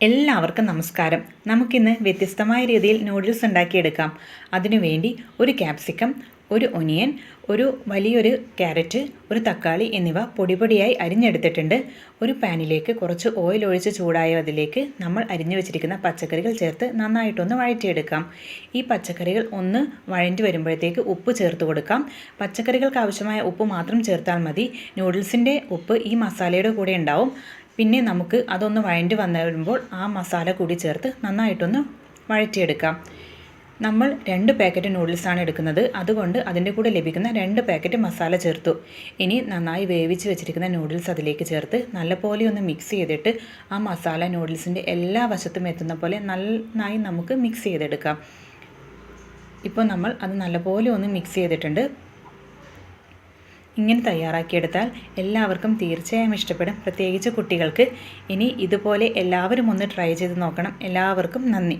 എല്ലാവർക്കും നമസ്കാരം. നമുക്കിന്ന് വ്യത്യസ്തമായ രീതിയിൽ നൂഡിൽസ് ഉണ്ടാക്കിയെടുക്കാം. അതിനുവേണ്ടി ഒരു ക്യാപ്സിക്കം, ഒരു ഒനിയൻ, ഒരു വലിയൊരു ക്യാരറ്റ്, ഒരു തക്കാളി എന്നിവ പൊടിപൊടിയായി അരിഞ്ഞെടുത്തിട്ടുണ്ട്. ഒരു പാനിലേക്ക് കുറച്ച് ഓയിൽ ഒഴിച്ച് ചൂടായ അതിലേക്ക് നമ്മൾ അരിഞ്ഞു വെച്ചിരിക്കുന്ന പച്ചക്കറികൾ ചേർത്ത് നന്നായിട്ടൊന്ന് വഴറ്റിയെടുക്കാം. ഈ പച്ചക്കറികൾ ഒന്ന് വഴറ്റി വരുമ്പോഴത്തേക്ക് ഉപ്പ് ചേർത്ത് കൊടുക്കാം. പച്ചക്കറികൾക്ക് ആവശ്യമായ ഉപ്പ് മാത്രം ചേർത്താൽ മതി. നൂഡിൽസിൻ്റെ ഉപ്പ് ഈ മസാലയുടെ കൂടെ ഉണ്ടാവും. പിന്നെ നമുക്ക് അതൊന്ന് വഴറ്റി വന്നു വരുമ്പോൾ ആ മസാല കൂടി ചേർത്ത് നന്നായിട്ടൊന്ന് വഴറ്റിയെടുക്കാം. നമ്മൾ 2 പാക്കറ്റ് നൂഡിൽസാണ് എടുക്കുന്നത്. അതുകൊണ്ട് അതിൻ്റെ കൂടെ ലഭിക്കുന്ന 2 പാക്കറ്റ് മസാല ചേർത്തു. ഇനി നന്നായി വേവിച്ച് വെച്ചിരിക്കുന്ന നൂഡിൽസ് അതിലേക്ക് ചേർത്ത് നല്ലപോലെ ഒന്ന് മിക്സ് ചെയ്തിട്ട് ആ മസാല നൂഡിൽസിൻ്റെ എല്ലാ വശത്തും എത്തുന്ന പോലെ നന്നായി നമുക്ക് മിക്സ് ചെയ്തെടുക്കാം. ഇപ്പോൾ നമ്മൾ അത് നല്ലപോലെ ഒന്ന് മിക്സ് ചെയ്തിട്ടുണ്ട്. ഇങ്ങനെ തയ്യാറാക്കിയെടുത്താൽ എല്ലാവർക്കും തീർച്ചയായും ഇഷ്ടപ്പെടും, പ്രത്യേകിച്ച് കുട്ടികൾക്ക്. ഇനി ഇതുപോലെ എല്ലാവരും ഒന്ന് ട്രൈ ചെയ്ത് നോക്കണം. എല്ലാവർക്കും നന്ദി.